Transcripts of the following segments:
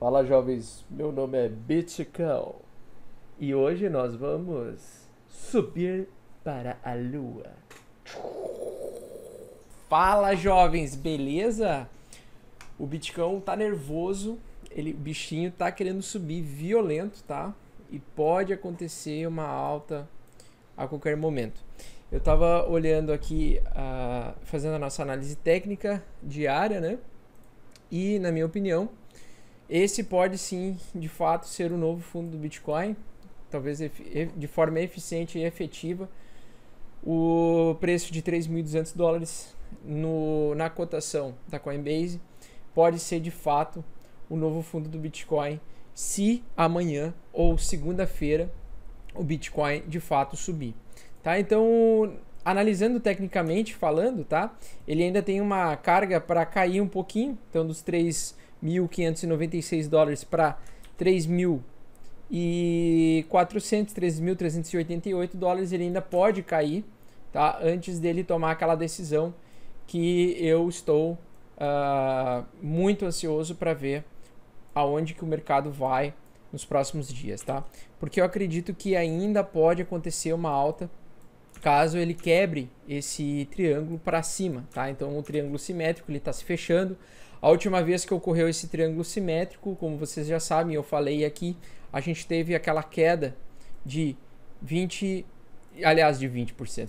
Fala jovens, meu nome é Bitcão e hoje nós vamos subir para a lua. Fala jovens, beleza? O Bitcão tá nervoso, o bichinho tá querendo subir violento, tá? E pode acontecer uma alta a qualquer momento. Eu tava olhando aqui, fazendo a nossa análise técnica diária, né? E na minha opinião, esse pode sim, de fato, ser o novo fundo do Bitcoin, talvez de forma eficiente e efetiva. O preço de $3.200 na cotação da Coinbase pode ser de fato o novo fundo do Bitcoin se amanhã ou segunda-feira o Bitcoin de fato subir. Tá? Então, analisando tecnicamente falando, tá? Ele ainda tem uma carga para cair um pouquinho, então dos $3.596 para $3.388 ele ainda pode cair, tá? Antes dele tomar aquela decisão que eu estou muito ansioso para ver aonde que o mercado vai nos próximos dias, tá? Porque eu acredito que ainda pode acontecer uma alta caso ele quebre esse triângulo para cima, tá? Então o triângulo simétrico ele está se fechando. A última vez que ocorreu esse triângulo simétrico, como vocês já sabem, eu falei aqui, a gente teve aquela queda de 20%,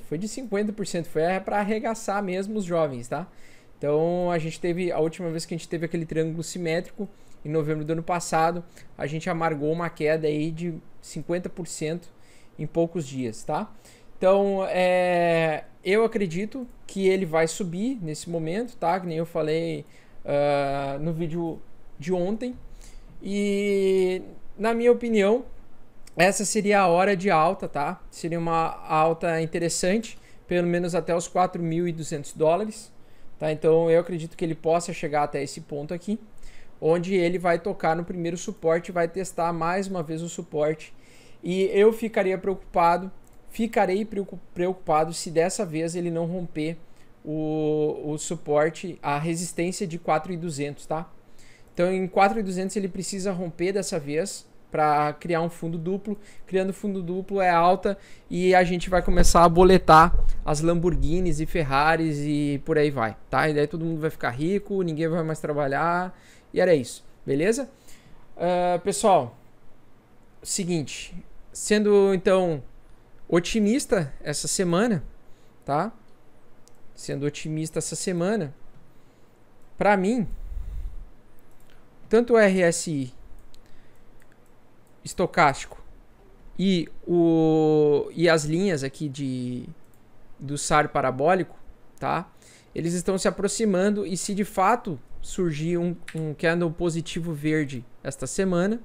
foi de 50%, foi para arregaçar mesmo os jovens, tá? Então a última vez que a gente teve aquele triângulo simétrico, em novembro do ano passado, a gente amargou uma queda aí de 50% em poucos dias, tá? Então, eu acredito que ele vai subir nesse momento, tá? Que nem eu falei no vídeo de ontem. E, na minha opinião, essa seria a hora de alta, tá? Seria uma alta interessante, pelo menos até os $4.200, tá? Então, eu acredito que ele possa chegar até esse ponto aqui, onde ele vai tocar no primeiro suporte, vai testar mais uma vez o suporte. E eu ficarei preocupado se dessa vez ele não romper o suporte, a resistência de 4.200, tá? Então em 4.200 ele precisa romper dessa vez para criar um fundo duplo. Criando fundo duplo é alta e a gente vai começar a boletar as Lamborghinis e Ferraris e por aí vai, tá? E daí todo mundo vai ficar rico, ninguém vai mais trabalhar e era isso, beleza? Pessoal, seguinte, sendo então otimista essa semana, tá? Sendo otimista essa semana, para mim, tanto o RSI estocástico e as linhas aqui do SAR parabólico, tá? Eles estão se aproximando e se de fato surgir um candle positivo verde esta semana,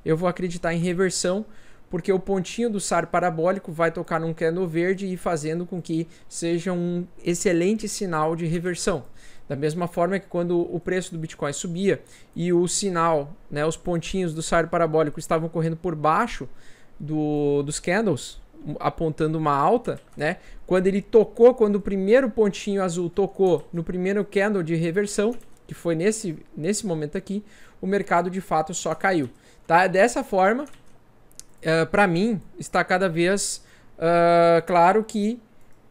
eu vou acreditar em reversão, porque o pontinho do SAR parabólico vai tocar num candle verde e fazendo com que seja um excelente sinal de reversão. Da mesma forma que quando o preço do Bitcoin subia e o sinal, né, os pontinhos do SAR parabólico estavam correndo por baixo dos candles, apontando uma alta, né? Quando o primeiro pontinho azul tocou no primeiro candle de reversão, que foi nesse momento aqui, o mercado de fato só caiu. Tá? Dessa forma, para mim, está cada vez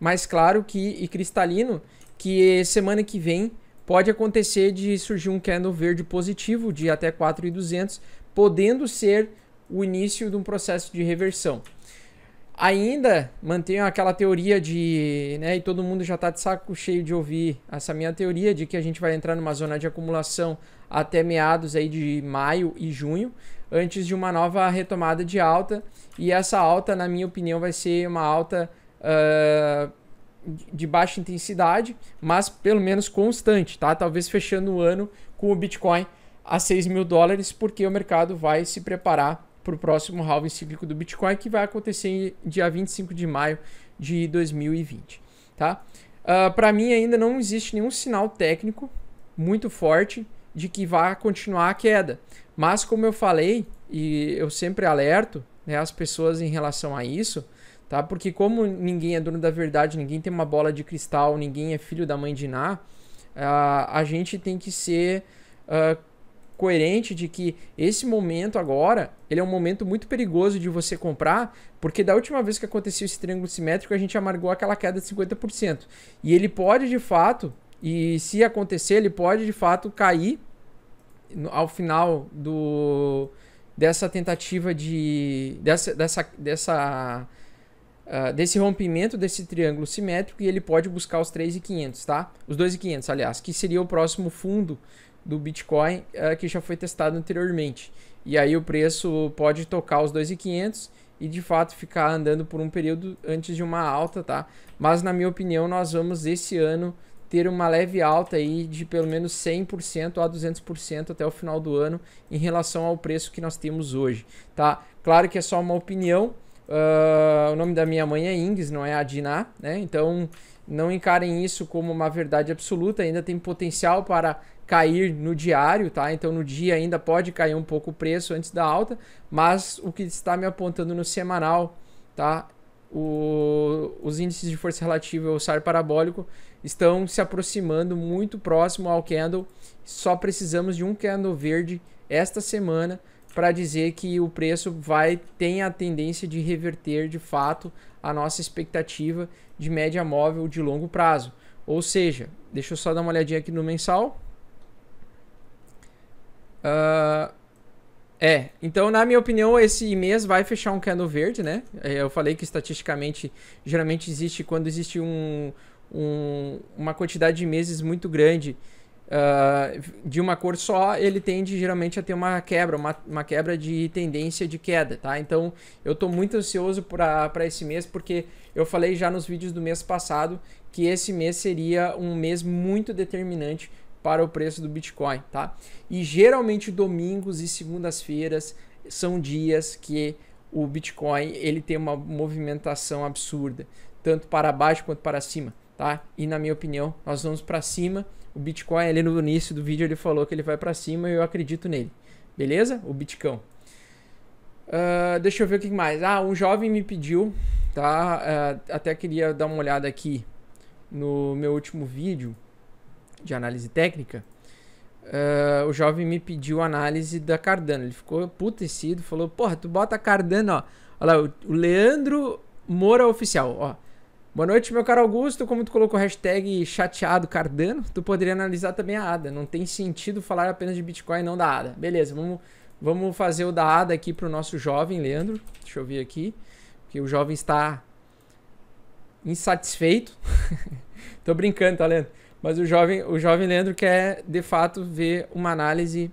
mais claro e cristalino que semana que vem pode acontecer de surgir um candle verde positivo de até 4.200, podendo ser o início de um processo de reversão. Ainda mantenho aquela teoria e todo mundo já está de saco cheio de ouvir essa minha teoria de que a gente vai entrar numa zona de acumulação até meados aí de maio e junho, antes de uma nova retomada de alta, e essa alta, na minha opinião, vai ser uma alta de baixa intensidade, mas pelo menos constante, tá? Talvez fechando o ano com o Bitcoin a $6.000, porque o mercado vai se preparar para o próximo halving cíclico do Bitcoin, que vai acontecer em dia 25 de maio de 2020, tá? Para mim ainda não existe nenhum sinal técnico muito forte de que vai continuar a queda, mas como eu falei, e eu sempre alerto, né, as pessoas em relação a isso, tá? Porque como ninguém é dono da verdade, ninguém tem uma bola de cristal, ninguém é filho da mãe de Ná, a gente tem que ser coerente de que esse momento agora, ele é um momento muito perigoso de você comprar, porque da última vez que aconteceu esse triângulo simétrico, a gente amargou aquela queda de 50%. E ele pode, de fato, e se acontecer, ele pode, de fato, cair ao final dessa tentativa desse rompimento desse triângulo simétrico, e ele pode buscar os 3.500, tá? Os 2.500, aliás, que seria o próximo fundo do Bitcoin que já foi testado anteriormente. E aí o preço pode tocar os 2.500 e de fato ficar andando por um período antes de uma alta, tá? Mas na minha opinião nós vamos esse ano ter uma leve alta aí de pelo menos 100% a 200% até o final do ano em relação ao preço que nós temos hoje, tá? Claro que é só uma opinião. O nome da minha mãe é Ings, não é Adina, né? Então não encarem isso como uma verdade absoluta, ainda tem potencial para cair no diário, tá? Então no dia ainda pode cair um pouco o preço antes da alta, mas o que está me apontando no semanal, tá? Os índices de força relativa e o SAR parabólico estão se aproximando muito próximo ao candle. Só precisamos de um candle verde esta semana para dizer que o preço tem a tendência de reverter de fato a nossa expectativa de média móvel de longo prazo. Ou seja, deixa eu só dar uma olhadinha aqui no mensal. Então na minha opinião esse mês vai fechar um candle verde, né? Eu falei que estatisticamente geralmente existe, quando existe uma quantidade de meses muito grande de uma cor só, ele tende geralmente a ter uma quebra de tendência de queda, tá? Então eu tô muito ansioso para esse mês, porque eu falei já nos vídeos do mês passado que esse mês seria um mês muito determinante para o preço do Bitcoin, tá? E geralmente domingos e segundas-feiras são dias que o Bitcoin ele tem uma movimentação absurda, tanto para baixo quanto para cima, tá? E na minha opinião, nós vamos para cima. O Bitcoin ali no início do vídeo ele falou que ele vai para cima e eu acredito nele. Beleza? O Bitcão. Deixa eu ver o que mais. Um jovem me pediu, tá? Até queria dar uma olhada aqui no meu último vídeo de análise técnica. O jovem me pediu análise da Cardano. Ele ficou emputecido, falou: porra, tu bota Cardano, ó. Olha lá, o Leandro Moura Oficial, ó. Boa noite, meu caro Augusto. Como tu colocou hashtag chateado Cardano, tu poderia analisar também a ADA. Não tem sentido falar apenas de Bitcoin e não da ADA. Beleza, vamos fazer o da ADA aqui pro nosso jovem Leandro. Deixa eu ver aqui, porque o jovem está insatisfeito. Tô brincando, tá, Leandro? Mas o jovem Leandro quer, de fato, ver uma análise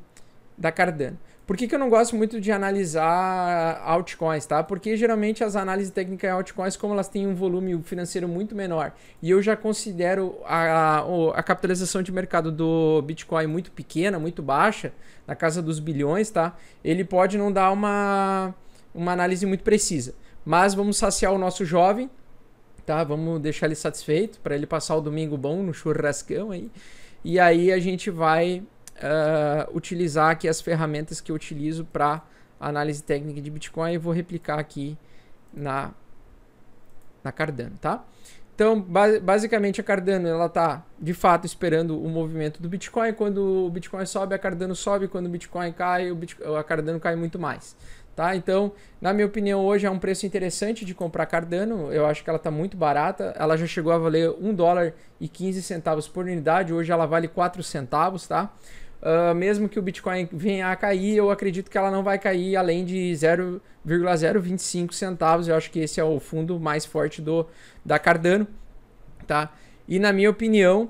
da Cardano. Por que eu não gosto muito de analisar altcoins, tá? Porque geralmente as análises técnicas em altcoins, como elas têm um volume financeiro muito menor, e eu já considero a capitalização de mercado do Bitcoin muito pequena, muito baixa, na casa dos bilhões, tá? Ele pode não dar uma análise muito precisa. Mas vamos saciar o nosso jovem, tá? Vamos deixar ele satisfeito para ele passar o domingo bom no churrascão aí. E aí a gente vai utilizar aqui as ferramentas que eu utilizo para análise técnica de Bitcoin e vou replicar aqui na Cardano, tá? Então, basicamente a Cardano ela tá de fato esperando o movimento do Bitcoin. Quando o Bitcoin sobe, a Cardano sobe. Quando o Bitcoin cai, a Cardano cai muito mais. Tá? Então, na minha opinião, hoje é um preço interessante de comprar Cardano. Eu acho que ela está muito barata. Ela já chegou a valer $1,15 por unidade. Hoje ela vale 4 centavos, tá? Mesmo que o Bitcoin venha a cair, eu acredito que ela não vai cair além de 0,025 centavos. Eu acho que esse é o fundo mais forte da Cardano, tá? E na minha opinião,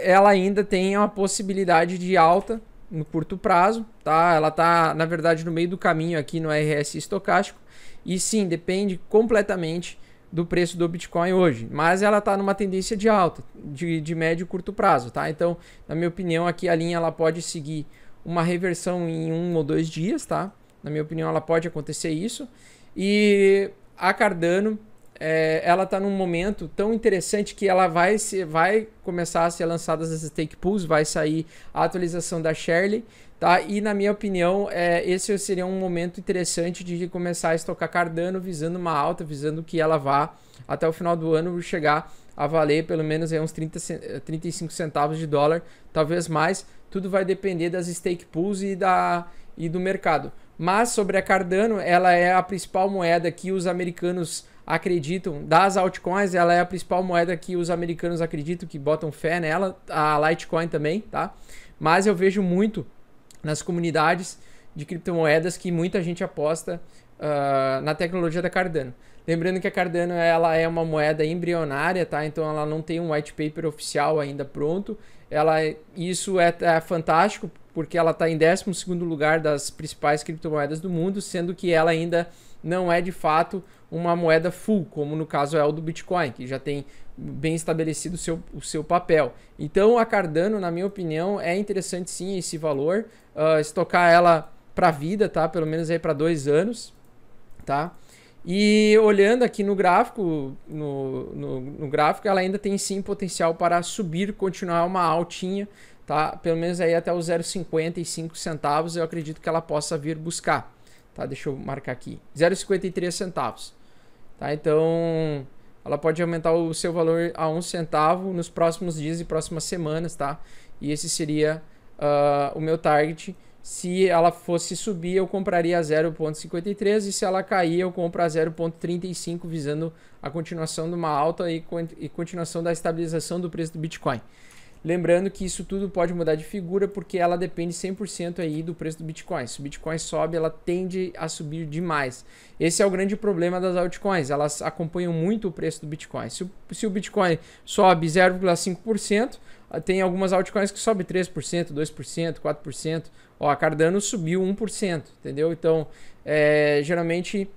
ela ainda tem uma possibilidade de alta no curto prazo, tá? Ela tá, na verdade, no meio do caminho aqui no RSI estocástico. E sim, depende completamente do preço do Bitcoin hoje. Mas ela tá numa tendência de alta, de médio e curto prazo, tá? Então, na minha opinião, aqui a linha ela pode seguir uma reversão em 1 ou 2 dias, tá? Na minha opinião, ela pode acontecer isso. E a Cardano, ela está num momento tão interessante que ela vai começar a ser lançada as stake pools, vai sair a atualização da Shirley, tá? E na minha opinião, esse seria um momento interessante de começar a estocar Cardano, visando uma alta, visando que ela vá até o final do ano chegar a valer pelo menos aí uns 35 centavos de dólar, talvez mais. Tudo vai depender das stake pools e do mercado. Mas sobre a Cardano, ela é a principal moeda que os americanos acreditam, das altcoins, ela é a principal moeda que os americanos acreditam, que botam fé nela, a Litecoin também, tá? Mas eu vejo muito nas comunidades de criptomoedas que muita gente aposta na tecnologia da Cardano. Lembrando que a Cardano ela é uma moeda embrionária, tá? Então ela não tem um white paper oficial ainda pronto. Isso é fantástico porque ela está em 12º lugar das principais criptomoedas do mundo, sendo que ela ainda não é de fato uma moeda full, como no caso é o do Bitcoin, que já tem bem estabelecido o seu papel. Então a Cardano, na minha opinião, é interessante sim esse valor, estocar ela para a vida, tá? Pelo menos aí para 2 anos, tá? E olhando aqui no gráfico, no gráfico, ela ainda tem sim potencial para subir, continuar uma altinha, tá? Pelo menos aí até os 0,55 centavos eu acredito que ela possa vir buscar, tá? Deixa eu marcar aqui, 0,53 centavos, tá? Então ela pode aumentar o seu valor a 1 centavo nos próximos dias e próximas semanas, tá? E esse seria o meu target. Se ela fosse subir, eu compraria a 0,53 e se ela cair, eu compro a 0,35, visando a continuação de uma alta e continuação da estabilização do preço do Bitcoin. Lembrando que isso tudo pode mudar de figura porque ela depende 100% aí do preço do Bitcoin. Se o Bitcoin sobe, ela tende a subir demais. Esse é o grande problema das altcoins, elas acompanham muito o preço do Bitcoin. Se o Bitcoin sobe 0,5%, tem algumas altcoins que sobem 3%, 2%, 4%. Ó, a Cardano subiu 1%, entendeu? Então, geralmente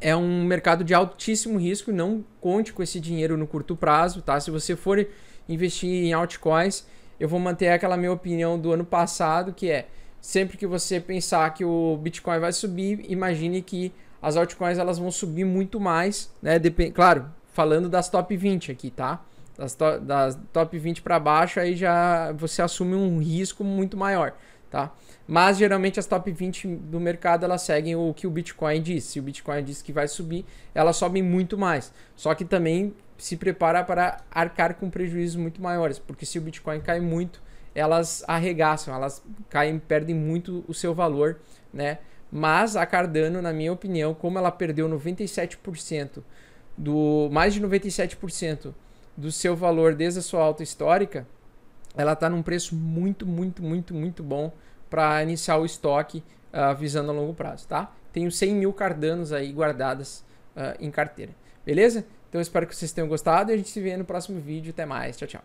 é um mercado de altíssimo risco, não conte com esse dinheiro no curto prazo, tá? Se você for investir em altcoins, eu vou manter aquela minha opinião do ano passado, que é, sempre que você pensar que o Bitcoin vai subir, imagine que as altcoins elas vão subir muito mais, né? Claro, falando das top 20 aqui, tá? Das top 20 para baixo, aí já você assume um risco muito maior, tá? Mas geralmente as top 20 do mercado elas seguem o que o Bitcoin diz. Se o Bitcoin diz que vai subir, elas sobem muito mais. Só que também se prepara para arcar com prejuízos muito maiores, porque se o Bitcoin cai muito, elas arregaçam, elas caem, perdem muito o seu valor, né? Mas a Cardano, na minha opinião, como ela perdeu 97% mais de 97% do seu valor desde a sua alta histórica, ela está num preço muito bom para iniciar o estoque visando a longo prazo, tá? Tenho 100 mil Cardanos aí guardadas em carteira, beleza? Então eu espero que vocês tenham gostado e a gente se vê no próximo vídeo. Até mais, tchau, tchau.